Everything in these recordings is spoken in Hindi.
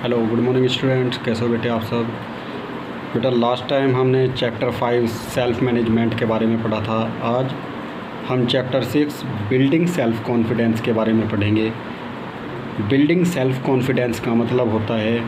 हेलो गुड मॉर्निंग स्टूडेंट्स, कैसे हो बेटे आप सब। बेटा लास्ट टाइम हमने चैप्टर 5 सेल्फ मैनेजमेंट के बारे में पढ़ा था। आज हम चैप्टर 6 बिल्डिंग सेल्फ कॉन्फिडेंस के बारे में पढ़ेंगे। बिल्डिंग सेल्फ कॉन्फिडेंस का मतलब होता है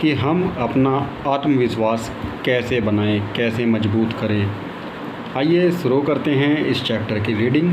कि हम अपना आत्मविश्वास कैसे बनाएं, कैसे मजबूत करें। आइए शुरू करते हैं इस चैप्टर की reading.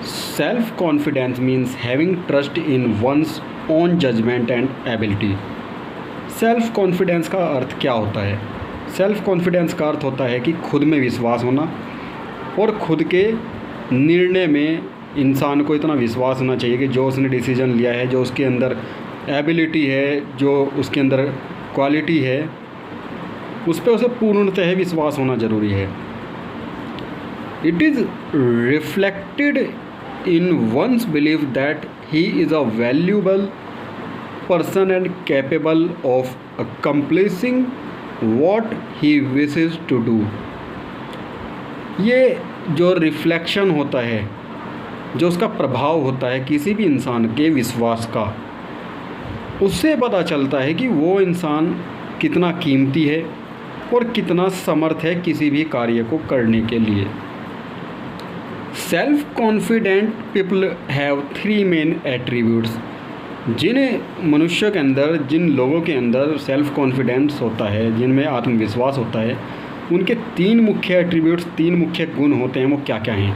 Self confidence means having trust in one's own judgement and ability. Self confidence का अर्थ क्या होता है? सेल्फ कॉन्फिडेंस का अर्थ होता है कि खुद में विश्वास होना और खुद के निर्णय में इंसान को इतना विश्वास होना चाहिए कि जो उसने डिसीजन लिया है, जो उसके अंदर एबिलिटी है, जो उसके अंदर क्वालिटी है, उस पर उसे पूर्णतः विश्वास होना ज़रूरी है। It is reflected in one's belief that he is a valuable person and capable of accomplishing what he wishes to do। ये जो रिफ्लेक्शन होता है, जो उसका प्रभाव होता है किसी भी इंसान के विश्वास का, उससे पता चलता है कि वो इंसान कितना कीमती है और कितना समर्थ है किसी भी कार्य को करने के लिए। Self confident people have 3 main attributes. जिन मनुष्य के अंदर, जिन लोगों के अंदर सेल्फ कॉन्फिडेंस होता है, जिनमें आत्मविश्वास होता है, उनके 3 मुख्य एट्रीब्यूट्स, 3 मुख्य गुण होते हैं। वो क्या क्या हैं?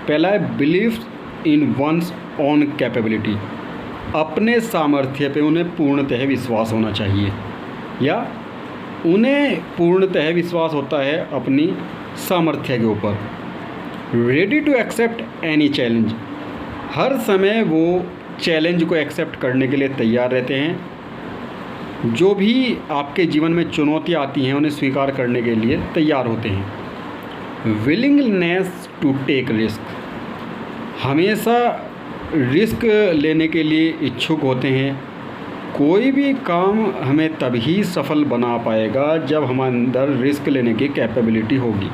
पहला है belief in one's own capability. अपने सामर्थ्य पे उन्हें पूर्णतः विश्वास होना चाहिए, या उन्हें पूर्णतः विश्वास होता है अपनी सामर्थ्य के ऊपर। Ready to accept any challenge. हर समय वो चैलेंज को एक्सेप्ट करने के लिए तैयार रहते हैं। जो भी आपके जीवन में चुनौतियाँ आती हैं उन्हें स्वीकार करने के लिए तैयार होते हैं। Willingness to take risk. हमेशा रिस्क लेने के लिए इच्छुक होते हैं। कोई भी काम हमें तभी सफल बना पाएगा जब हमारे अंदर रिस्क लेने की कैपेबिलिटी होगी।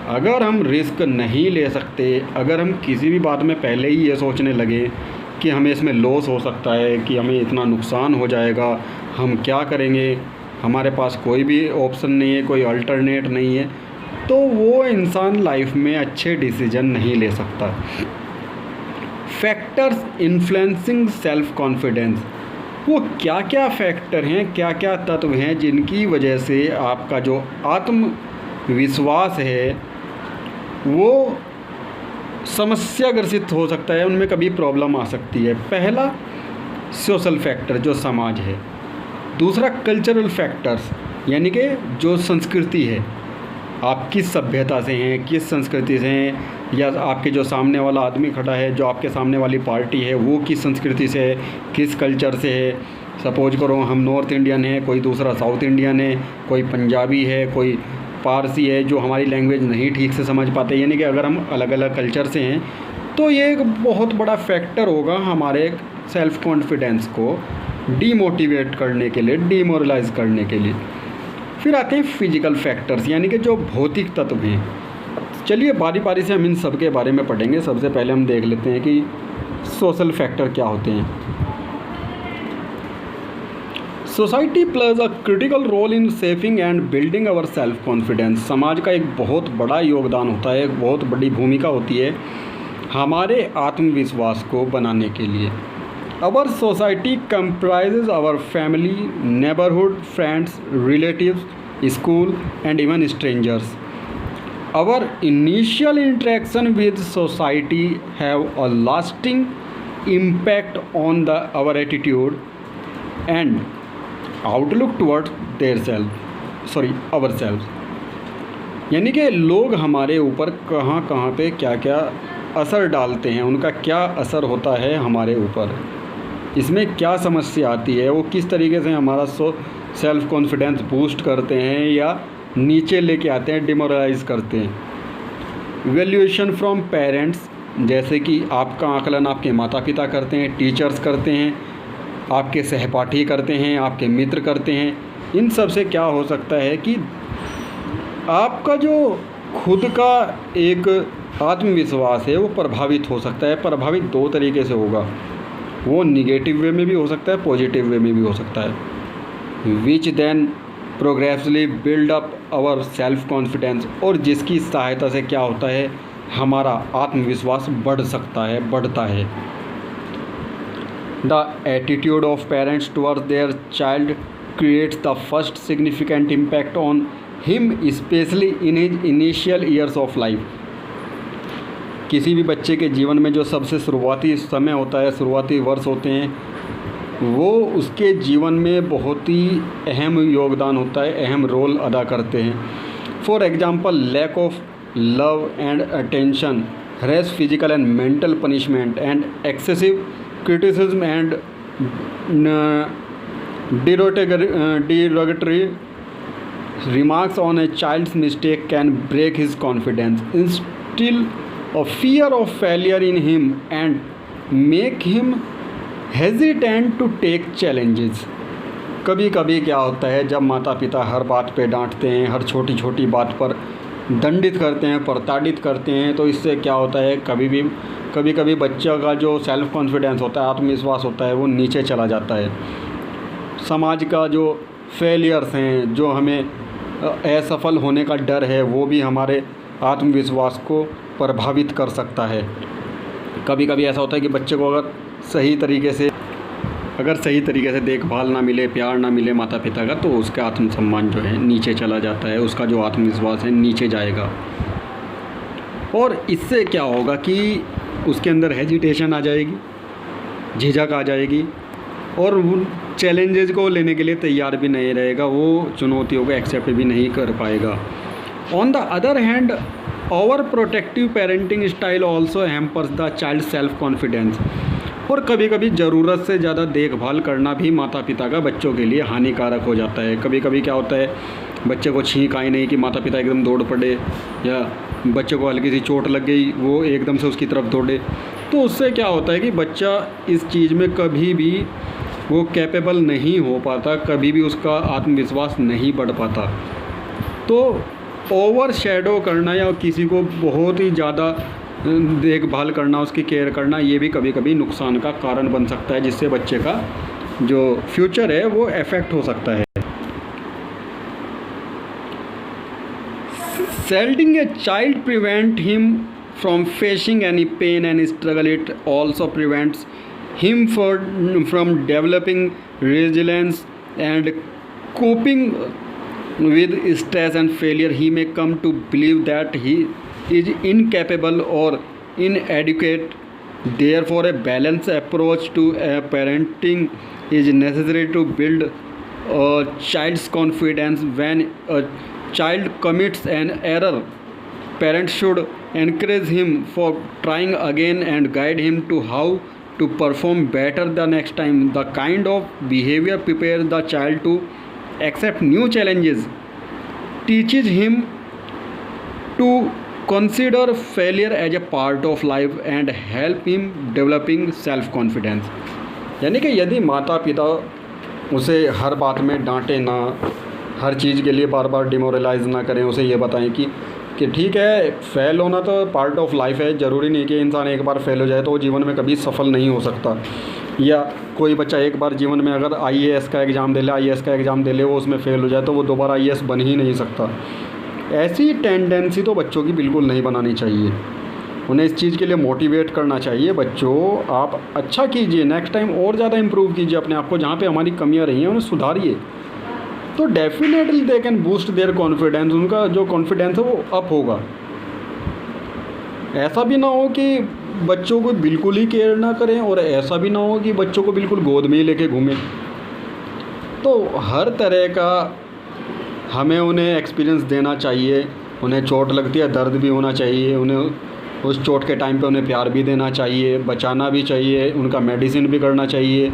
अगर हम रिस्क नहीं ले सकते, अगर हम किसी भी बात में पहले ही ये सोचने लगे कि हमें इसमें लॉस हो सकता है, कि हमें इतना नुकसान हो जाएगा, हम क्या करेंगे, हमारे पास कोई भी ऑप्शन नहीं है, कोई अल्टरनेट नहीं है, तो वो इंसान लाइफ में अच्छे डिसीजन नहीं ले सकता। Factors influencing self confidence. वो क्या क्या फैक्टर हैं, क्या क्या तत्व हैं जिनकी वजह से आपका जो आत्मविश्वास है वो समस्याग्रसित हो सकता है, उनमें कभी प्रॉब्लम आ सकती है। पहला सोशल फैक्टर, जो समाज है। दूसरा कल्चरल फैक्टर्स, यानी कि जो संस्कृति है, आप किस सभ्यता से हैं, किस संस्कृति से हैं, या आपके जो सामने वाला आदमी खड़ा है, जो आपके सामने वाली पार्टी है, वो किस संस्कृति से है, किस कल्चर से है। सपोज करो हम नॉर्थ इंडियन है, कोई दूसरा साउथ इंडियन है, कोई पंजाबी है, कोई पारसी है, जो हमारी लैंग्वेज नहीं ठीक से समझ पाते। यानी कि अगर हम अलग अलग कल्चर से हैं तो ये एक बहुत बड़ा फैक्टर होगा हमारे सेल्फ कॉन्फिडेंस को डीमोटिवेट करने के लिए, डीमोरलाइज करने के लिए। फिर आते हैं फिजिकल फैक्टर्स, यानी कि जो भौतिक तत्व हैं। चलिए बारी बारी से हम इन सब के बारे में पढ़ेंगे। सबसे पहले हम देख लेते हैं कि सोशल फैक्टर क्या होते हैं। Society plays a critical role in shaping and building our self confidence. समाज का एक बहुत बड़ा योगदान होता है, एक बहुत बड़ी भूमिका होती है हमारे आत्मविश्वास को बनाने के लिए। Our society comprises our family, neighbourhood, friends, relatives, school and even strangers. Our initial interaction with society have a lasting impact on the our attitude and outlook toward our self. यानी कि लोग हमारे ऊपर कहाँ कहाँ पे क्या क्या असर डालते हैं, उनका क्या असर होता है हमारे ऊपर, इसमें क्या समस्या आती है, वो किस तरीके से हमारा सेल्फ कॉन्फिडेंस बूस्ट करते हैं या नीचे लेके आते हैं, डिमोरलाइज करते हैं। वैल्यूएशन फ्रॉम पेरेंट्स, जैसे कि आपका आकलन आपके माता पिता करते हैं, टीचर्स करते हैं, आपके सहपाठी करते हैं, आपके मित्र करते हैं। इन सब से क्या हो सकता है कि आपका जो खुद का एक आत्मविश्वास है वो प्रभावित हो सकता है। प्रभावित 2 तरीके से होगा। वो निगेटिव वे में भी हो सकता है, पॉजिटिव वे में भी हो सकता है। Which then progressively build up our self confidence, और जिसकी सहायता से क्या होता है, हमारा आत्मविश्वास बढ़ता है। The attitude of parents towards their child creates the first significant impact on him, especially in his initial years of life। किसी भी बच्चे के जीवन में जो सबसे शुरुआती समय होता है, शुरुआती वर्ष होते हैं, वो उसके जीवन में बहुत ही अहम योगदान होता है, अहम रोल अदा करते हैं। For example, lack of love and attention, harsh physical and mental punishment and excessive criticism and derogatory remarks on a child's mistake can break his confidence, instill a fear of failure in him and make him hesitant to take challenges। कभी कभी क्या होता है, जब माता पिता हर बात पे डांटते हैं, हर छोटी छोटी बात पर दंडित करते हैं, प्रताड़ित करते हैं, तो इससे क्या होता है, कभी कभी बच्चा का जो सेल्फ कॉन्फिडेंस होता है, आत्मविश्वास होता है, वो नीचे चला जाता है। समाज का जो फेलियर्स हैं, जो हमें असफल होने का डर है, वो भी हमारे आत्मविश्वास को प्रभावित कर सकता है। कभी कभी ऐसा होता है कि बच्चे को अगर सही तरीके से देखभाल ना मिले, प्यार ना मिले माता पिता का, तो उसका आत्मसम्मान जो है नीचे चला जाता है, उसका जो आत्मविश्वास है नीचे जाएगा। और इससे क्या होगा कि उसके अंदर हेजिटेशन आ जाएगी, झिझक आ जाएगी, और वो चैलेंजेस को लेने के लिए तैयार भी नहीं रहेगा, वो चुनौतियों को एक्सेप्ट भी नहीं कर पाएगा। On the other hand, over protective parenting style also hampers the child self confidence. और कभी कभी ज़रूरत से ज़्यादा देखभाल करना भी माता पिता का बच्चों के लिए हानिकारक हो जाता है। कभी कभी क्या होता है, बच्चे को छींक आई नहीं कि माता पिता एकदम दौड़ पड़े, या बच्चे को हल्की सी चोट लग गई, वो एकदम से उसकी तरफ दौड़े, तो उससे क्या होता है कि बच्चा इस चीज़ में कभी भी वो कैपेबल नहीं हो पाता, कभी भी उसका आत्मविश्वास नहीं बढ़ पाता। तो ओवर शैडो करना या किसी को बहुत ही ज़्यादा देखभाल करना, उसकी केयर करना, ये भी कभी कभी नुकसान का कारण बन सकता है, जिससे बच्चे का जो फ्यूचर है वो अफेक्ट हो सकता है। Shielding a child prevent him from facing any pain and struggle. It also prevents him from developing resilience and coping with stress and failure. He may come to believe that he is incapable or inadequate. Therefore, a balanced approach to parenting is necessary to build a child's confidence. When a child commits an error, parents should encourage him for trying again and guide him to how to perform better the next time. The kind of behavior prepares the child to accept new challenges, teaches him to consider failure as a part of life and help him developing self confidence। यानी कि यदि माता पिता उसे हर बात में डांटे ना, हर चीज़ के लिए बार बार डिमोरलाइज ना करें, उसे ये बताएं कि ठीक है, फेल होना तो पार्ट ऑफ लाइफ है, ज़रूरी नहीं कि इंसान एक बार फेल हो जाए तो वो जीवन में कभी सफल नहीं हो सकता। या कोई बच्चा एक बार जीवन में अगर IAS का एग्ज़ाम दे ले, वो उसमें फ़ेल हो जाए तो वो दोबारा IAS बन ही नहीं सकता। ऐसी टेंडेंसी तो बच्चों की बिल्कुल नहीं बनानी चाहिए। उन्हें इस चीज़ के लिए मोटिवेट करना चाहिए, बच्चों आप अच्छा कीजिए, नेक्स्ट टाइम और ज़्यादा इम्प्रूव कीजिए अपने आप को, जहाँ पे हमारी कमियाँ रही हैं उन्हें सुधारिए, तो definitely they can boost their confidence. उनका जो कॉन्फिडेंस है वो अप होगा। ऐसा भी ना हो कि बच्चों को बिल्कुल ही केयर ना करें, और ऐसा भी ना हो कि बच्चों को बिल्कुल गोद में ही लेके घूमें। तो हर तरह का हमें उन्हें एक्सपीरियंस देना चाहिए। उन्हें चोट लगती है, दर्द भी होना चाहिए, उन्हें उस चोट के टाइम पे उन्हें प्यार भी देना चाहिए, बचाना भी चाहिए, उनका मेडिसिन भी करना चाहिए।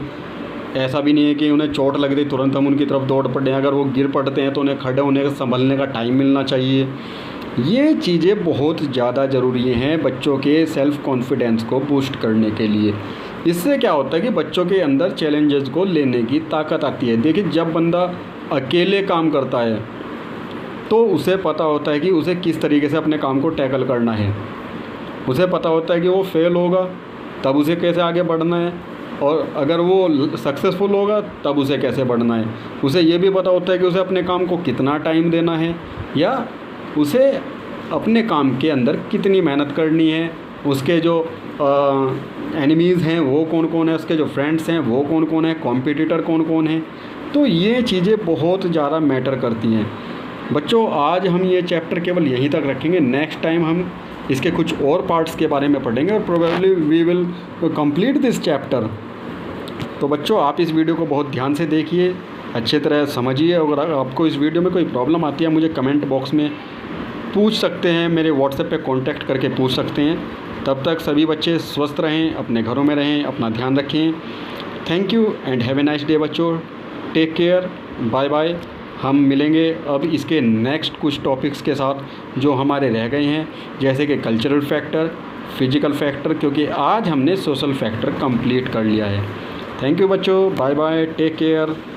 ऐसा भी नहीं है कि उन्हें चोट लग गई तुरंत हम उनकी तरफ दौड़ पड़े। अगर वो गिर पड़ते हैं तो उन्हें खड़े होने का, संभलने का टाइम मिलना चाहिए। ये चीज़ें बहुत ज़्यादा ज़रूरी हैं बच्चों के सेल्फ़ कॉन्फिडेंस को बूस्ट करने के लिए। इससे क्या होता है कि बच्चों के अंदर चैलेंजेस को लेने की ताकत आती है। देखिए, जब बंदा अकेले काम करता है तो उसे पता होता है कि उसे किस तरीके से अपने काम को टैकल करना है। उसे पता होता है कि वो फेल होगा तब उसे कैसे आगे बढ़ना है, और अगर वो सक्सेसफुल होगा तब उसे कैसे बढ़ना है। उसे ये भी पता होता है कि उसे अपने काम को कितना टाइम देना है या उसे अपने काम के अंदर कितनी मेहनत करनी है। उसके जो एनिमीज़ हैं वो कौन कौन है, उसके जो फ्रेंड्स हैं वो कौन कौन है, कॉम्पिटिटर कौन कौन है। तो ये चीज़ें बहुत ज़्यादा मैटर करती हैं। बच्चों आज हम ये चैप्टर केवल यहीं तक रखेंगे। नेक्स्ट टाइम हम इसके कुछ और पार्ट्स के बारे में पढ़ेंगे और probably we will complete this chapter. तो बच्चों आप इस वीडियो को बहुत ध्यान से देखिए, अच्छे तरह समझिए। अगर आपको इस वीडियो में कोई प्रॉब्लम आती है मुझे कमेंट बॉक्स में पूछ सकते हैं, मेरे व्हाट्सएप पे कांटेक्ट करके पूछ सकते हैं। तब तक सभी बच्चे स्वस्थ रहें, अपने घरों में रहें, अपना ध्यान रखें। Thank you and have a nice day बच्चों। Take care, bye bye. हम मिलेंगे अब इसके नेक्स्ट कुछ टॉपिक्स के साथ जो हमारे रह गए हैं, जैसे कि कल्चरल फैक्टर, फिजिकल फैक्टर, क्योंकि आज हमने सोशल फैक्टर कंप्लीट कर लिया है। थैंक यू बच्चों, बाय बाय, टेक केयर।